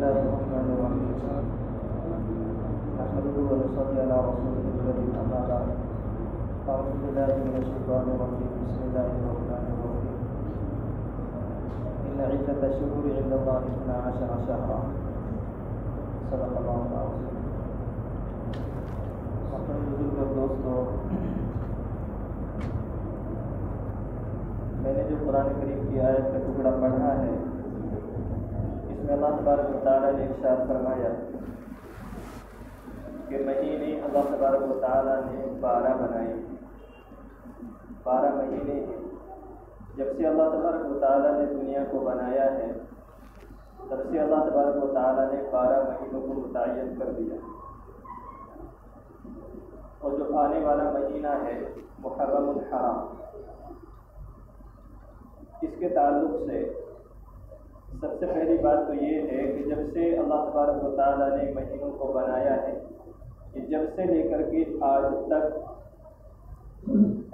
الله الرحمن الرحيم. نحمده ونصلي على رسوله الكريم. أما بعد، أعوذ بالله من الشيطان الرجيم. بسم الله الرحمن الرحيم. إن عدة الشهور عند الله 12 شهرا. صدق الله العظيم. اپنے بزرگ اور دوستوں، میں نے جو قرآن کریم کی آیت کا ٹکڑا پڑھا ہے، اس میں اللہ تبارک و تعالیٰ نے ارشاد فرمایا کہ مہینے اللہ تبارک و تعالیٰ نے 12 بنائے. 12 مہینے ہیں. جب سے اللہ تبارک و تعالیٰ نے دنیا کو بنایا ہے، تب سے اللہ تبارک و تعالیٰ نے 12 مہینوں کو متعین کر دیا. اور جو آنے والا مہینہ ہے محرم الحرام، اس کے تعلق سے سب سے پہلی بات تو یہ ہے کہ جب سے اللہ تبارک و تعالیٰ نے مہینوں کو بنایا ہے، یہ جب سے لے کر کے آج تک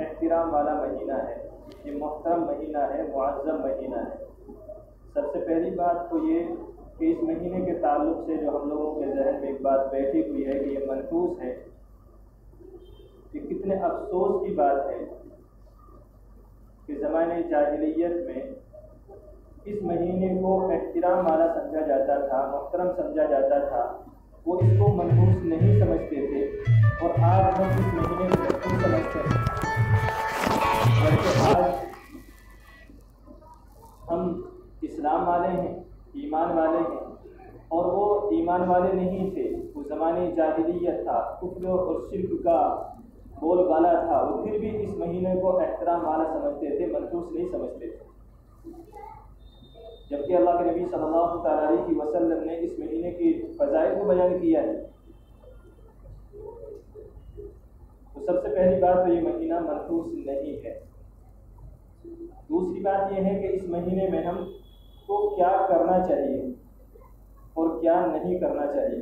احترام والا مہینہ ہے، یہ محترم مہینہ ہے، معظم مہینہ ہے. سب سے پہلی بات تو یہ کہ اس مہینے کے تعلق سے جو ہم لوگوں کے ذہن میں ایک بات بیٹھی ہوئی ہے کہ یہ منحوس ہے. یہ کتنے افسوس کی بات ہے کہ زمانہ جاہلیت میں اس مہینے کو احترام والا سمجھا جاتا تھا، محترم سمجھا جاتا تھا. وہ اس کو منحوس نہیں سمجھتے تھے، اور آج ہم اس مہینے کو منحوس سمجھتے ہیں. بلکہ آج ہم اسلام والے ہیں، ایمان والے ہیں، اور وہ ایمان والے نہیں تھے. وہ زمانہ جاہلیت تھا، کفر اور شرک کا بول بالا تھا. وہ پھر بھی اس مہینے کو احترام والا سمجھتے تھے، منحوس نہیں سمجھتے تھے. جبکہ اللہ کے نبی صلی اللہ تعالیٰ علیہ وسلم نے اس مہینے کی فضائل کو بیان کیا ہے. تو سب سے پہلی بات تو یہ مہینہ منحوس نہیں ہے. دوسری بات یہ ہے کہ اس مہینے میں ہم کو کیا کرنا چاہیے اور کیا نہیں کرنا چاہیے.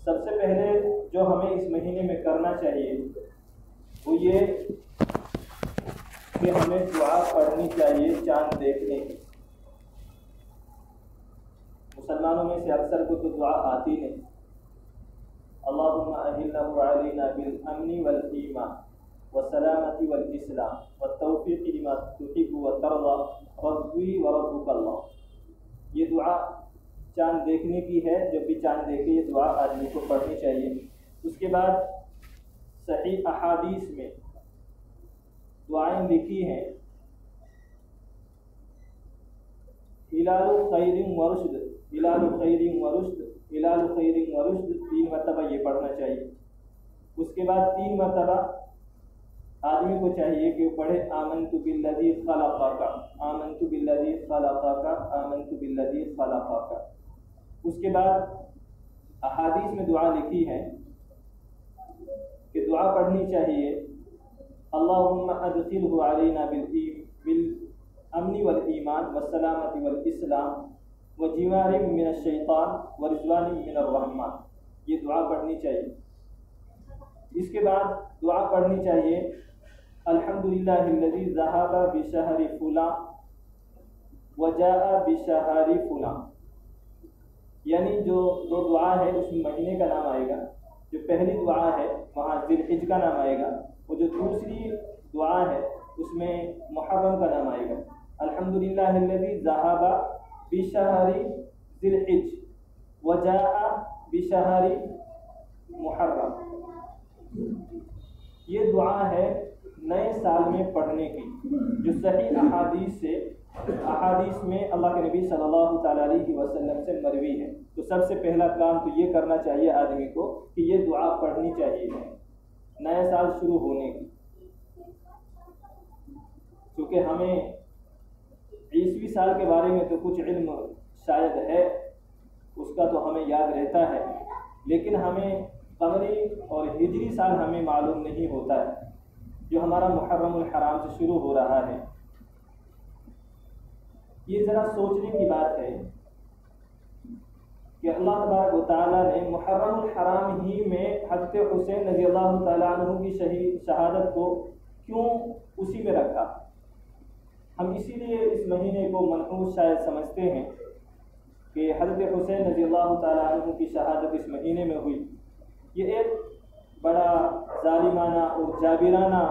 سب سے پہلے جو ہمیں اس مہینے میں کرنا چاہیے وہ یہ کہ ہمیں دعا پڑھنی چاہیے چاند دیکھنے کی. مسلمانوں میں سے اکثر کو تو دعا آتی نہیں. اللہم اہلہ علینا بالامن والایمان والسلامۃ والاسلام والتوفیق لما تحب وترضى ربی وربک اللہ. یہ دعا چاند دیکھنے کی ہے. جب بھی چاند دیکھے یہ دعا آدمی کو پڑھنی چاہیے. اس کے بعد صحیح احادیث میں دعائیں لکھی ہیں. ہلال خیر ورشد، ہلال خیر ورشد، ہلال خیر ورشد 3 مرتبہ یہ پڑھنا چاہیے. اس کے بعد 3 مرتبہ آدمی کو چاہیے کہ وہ پڑھے آمنت بالذی خلقک، آمنت بالذی خلقک، آمنت بالذی خلقک. اس کے بعد احادیث میں دعا لکھی ہے کہ دعا پڑھنی چاہیے اللہم ادخلہ علینا بالامن والایمان والسلامۃ والاسلام وجوار من الشیطان ورضوان من الرحمن. یہ دعا پڑھنی چاہیے. اس کے بعد دعا پڑھنی چاہیے الحمدللہ الذی ذہب بشہر فلاں وجاء بشہر فلاں. یعنی جو 2 دعا ہے اس میں مہینے کا نام آئے گا. جو پہلی دعا ہے وہاں ذی الحجہ کا نام آئے گا، اور جو دوسری دعا ہے اس میں محرم کا نام آئے گا. الحمدللہ الذی ذہب بشہر ذی الحجہ وجاء بشہر محرم. یہ دعا ہے نئے سال میں پڑھنے کی، جو صحیح احادیث میں اللہ کے نبی صلی اللہ تعالیٰ علیہ وسلم سے مروی ہے. تو سب سے پہلا کام تو یہ کرنا چاہیے آدمی کو کہ یہ دعا پڑھنی چاہیے نئے سال شروع ہونے کی. کیونکہ ہمیں عیسوی سال کے بارے میں تو کچھ علم شاید ہے، اس کا تو ہمیں یاد رہتا ہے، لیکن ہمیں قمری اور ہجری سال ہمیں معلوم نہیں ہوتا ہے جو ہمارا محرم الحرام سے شروع ہو رہا ہے. یہ ذرا سوچنے کی بات ہے کہ اللہ تبارک و تعالیٰ نے محرم الحرام ہی میں حضرت حسین رضی اللہ تعالیٰ عنہ کی شہادت کو کیوں اسی میں رکھا. ہم اسی لیے اس مہینے کو منحوس شاید سمجھتے ہیں کہ حضرت حسین رضی اللہ تعالیٰ عنہ کی شہادت اس مہینے میں ہوئی. یہ ایک بڑا ظالمانہ اور جابرانہ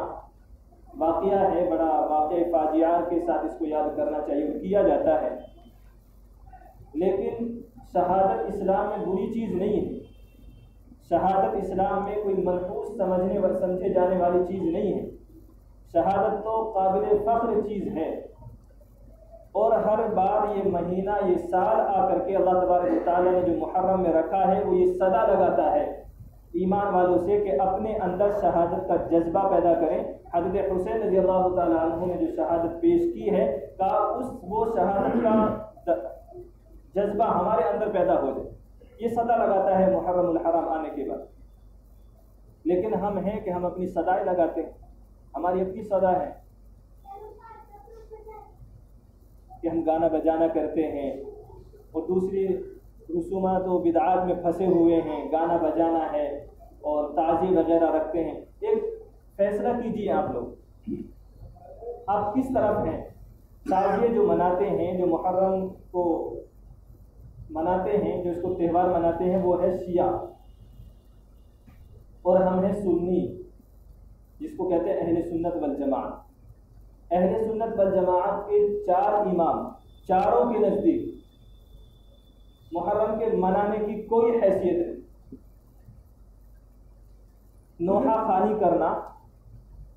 واقعہ ہے، بڑا واقعہ فاجعہ کے ساتھ اس کو یاد کرنا چاہیے اور کیا جاتا ہے. لیکن شہادت اسلام میں بری چیز نہیں ہے. شہادت اسلام میں کوئی منحوس سمجھے جانے والی چیز نہیں ہے. شہادت تو قابل فخر چیز ہے، اور ہر بار یہ مہینہ، یہ سال آ کر کے اللہ تبارک و تعالیٰ نے جو محرم میں رکھا ہے وہ یہ صدا لگاتا ہے ایمان والوں سے کہ اپنے اندر شہادت کا جذبہ پیدا کریں. حضرت حسین رضی اللہ تعالیٰ عنہ نے جو شہادت پیش کی ہے وہ شہادت کا جذبہ ہمارے اندر پیدا ہو جائے. یہ صدا لگاتا ہے محرم الحرام آنے کے بعد. لیکن ہم ہیں کہ ہم اپنی صدائیں لگاتے ہیں، ہماری اپنی صدا ہے کہ ہم گانا بجانا کرتے ہیں اور دوسری رسومات و بدعات میں پھنسے ہوئے ہیں. گانا بجانا ہے اور تعزیے وغیرہ رکھتے ہیں. ایک فیصلہ کیجیے آپ لوگ، آپ کس طرف ہیں؟ تعزیے جو مناتے ہیں، جو محرم کو مناتے ہیں، جو اس کو تہوار مناتے ہیں، وہ ہے شیعہ، اور ہم ہیں سنی جس کو کہتے ہیں اہل سنت والجماعت. اہل سنت والجماعت کے 4 امام، چاروں کے نزدیک محرم کے منانے کی کوئی حیثیت نہیں. نوحہ خوانی کرنا،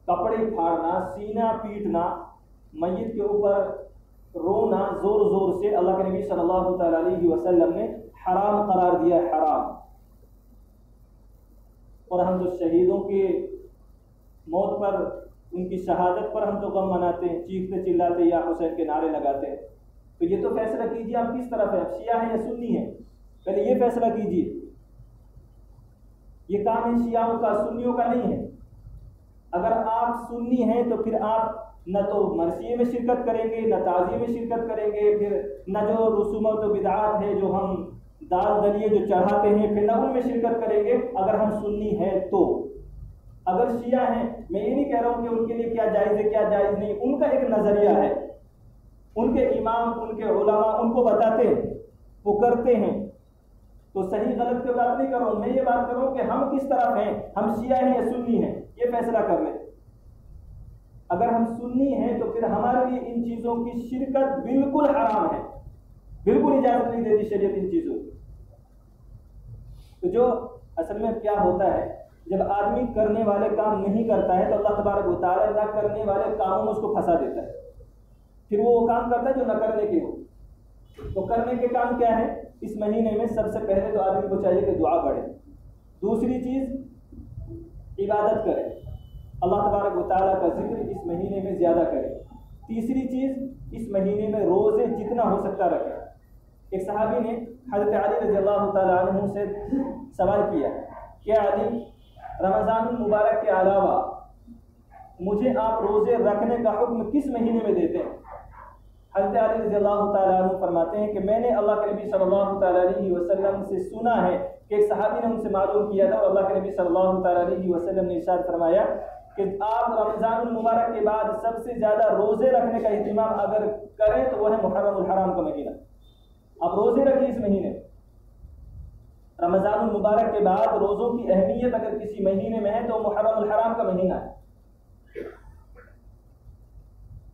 کپڑے پھاڑنا، سینہ پیٹنا، میت کے اوپر رونا زور زور سے، اللہ کے نبی صلی اللہ تعالی علیہ وسلم نے حرام قرار دیا، حرام. اور ہم تو شہیدوں کے موت پر، ان کی شہادت پر ہم تو غم مناتے ہیں، چیختے چلاتے یا حسین کے نعرے لگاتے ہیں. تو یہ تو فیصلہ کیجیے آپ کس طرف ہیں، شیعہ ہیں یا سنی ہیں؟ پہلے یہ فیصلہ کیجیے. یہ کام ہے شیعوں کا، سنیوں کا نہیں ہے. اگر آپ سنی ہیں تو پھر آپ نہ تو مرثیے میں شرکت کریں گے، نہ تعزیے میں شرکت کریں گے، پھر نہ جو رسومات و بدعات ہے جو ہم دال دلیے جو چڑھاتے ہیں پھر نہ ان میں شرکت کریں گے اگر ہم سنی ہیں تو. اگر شیعہ ہیں، میں یہ نہیں کہہ رہا ہوں کہ ان کے لیے کیا جائز ہے کیا جائز نہیں، ان کا ایک نظریہ ہے، ان کے امام، ان کے علماء ان کو بتاتے ہیں، وہ کرتے ہیں. تو صحیح غلط کی بات نہیں کر رہا ہوں، میں یہ بات کر رہا ہوں کہ ہم کس طرف ہیں، ہم شیعہ ہیں یا سنی ہیں، یہ فیصلہ کر لیں. اگر ہم سنی ہیں تو پھر ہمارے لیے ان چیزوں کی شرکت بالکل حرام ہے، بالکل اجازت نہیں دیتی شریعت ان چیزوں کی. تو جو اصل میں کیا ہوتا ہے، جب آدمی کرنے والے کام نہیں کرتا ہے تو اللہ تبارک و تعالیٰ نہ کرنے والے کاموں میں اس کو پھنسا دیتا ہے. پھر وہ کام کرتا ہے جو نہ کرنے کے ہو. تو کرنے کے کام کیا ہے؟ اس مہینے میں سب سے پہلے تو آدمی کو چاہیے کہ دعا پڑھے. دوسری چیز عبادت کرے، اللہ تبارک و تعالیٰ کا ذکر اس مہینے میں زیادہ کرے. تیسری چیز، اس مہینے میں روزے جتنا ہو سکتا رکھے. ایک صحابی نے حضرت علی رضی اللہ تعالیٰ عنہ سے سوال کیا کہ علی، رمضان المبارک کے علاوہ مجھے آپ روزے رکھنے کا حکم کس مہینے میں دیتے ہیں؟ حضرت علی رضی اللہ تعالیٰ عنہ فرماتے ہیں کہ میں نے اللہ کے نبی صلی اللہ تعالیٰ علیہ وسلم سے سنا ہے کہ ایک صحابی نے ان سے معلوم کیا تھا، اور اللہ کے نبی صلی اللہ تعالیٰ علیہ وسلم نے ارشاد فرمایا کہ آپ رمضان المبارک کے بعد سب سے زیادہ روزے رکھنے کا اہتمام اگر کریں تو وہ ہے محرم الحرام کا مہینہ. آپ روزے رکھیں اس مہینے. رمضان المبارک کے بعد روزوں کی اہمیت اگر کسی مہینے میں ہے تو محرم الحرام کا مہینہ ہے.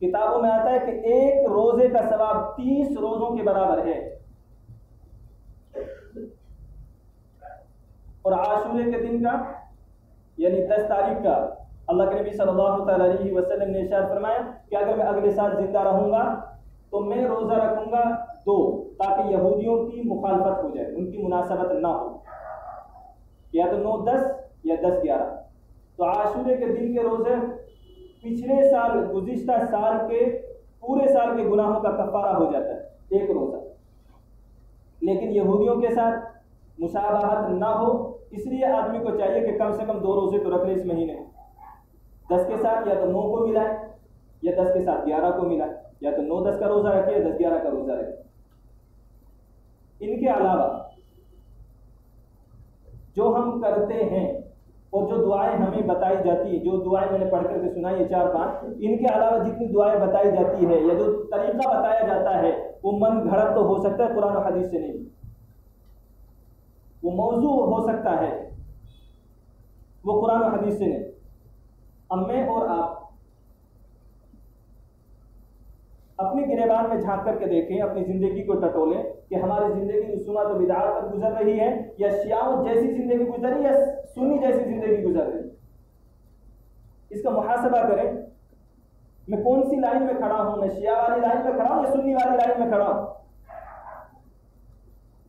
کتابوں میں آتا ہے کہ ایک روزے کا ثواب 30 روزوں کے برابر ہے. اور عاشورے کے دن کا یعنی 10 تاریخ کا اللہ کے نبی صلی اللہ تعالیٰ علیہ وسلم نے ارشاد فرمایا کہ اگر میں اگلے سال زندہ رہوں گا تو میں روزہ رکھوں گا 2 تاکہ یہودیوں کی مخالفت ہو جائے، ان کی مناسبت نہ ہو، یا تو 9-10 یا 10-11. تو عاشورے کے دن کے روزے پچھلے سال، گزشتہ سال کے پورے سال کے گناہوں کا کفارہ ہو جاتا ہے ایک روزہ. لیکن یہودیوں کے ساتھ مشابہت نہ ہو، اس لیے آدمی کو چاہیے کہ کم سے کم 2 روزے تو رکھ لے اس مہینے میں. 10 کے ساتھ یا تو 9 کو ملائے یا 10 کے ساتھ 11 کو ملائے، یا تو 9-10 کا روزہ رکھے یا 10-11 کا روزہ رکھے. ان کے علاوہ جو ہم کرتے ہیں اور جو دعائیں ہمیں بتائی جاتی ہیں، جو دعائیں میں نے پڑھ کر کے سنائی یہ 4-5، ان کے علاوہ جتنی دعائیں بتائی جاتی ہے یا جو طریقہ بتایا جاتا ہے وہ من گھڑت تو ہو سکتا ہے، قرآن و حدیث سے نہیں، وہ موضوع ہو سکتا ہے، وہ قرآن و حدیث سے نہیں۔ اب میں اور آپ اپنی گریبان میں جھانک کر کے دیکھیں، اپنی زندگی کو ٹٹولیں کہ ہماری زندگی سنت و بدعات پر گزر رہی ہے یا شیعوں جیسی زندگی گزر رہی ہے یا سنی جیسی زندگی گزر رہی ہے۔ اس کا محاسبہ کریں، میں کون سی لائن میں کھڑا ہوں، میں شیعہ والی لائن میں کھڑا ہوں یا سنی والی لائن میں کھڑا ہوں؟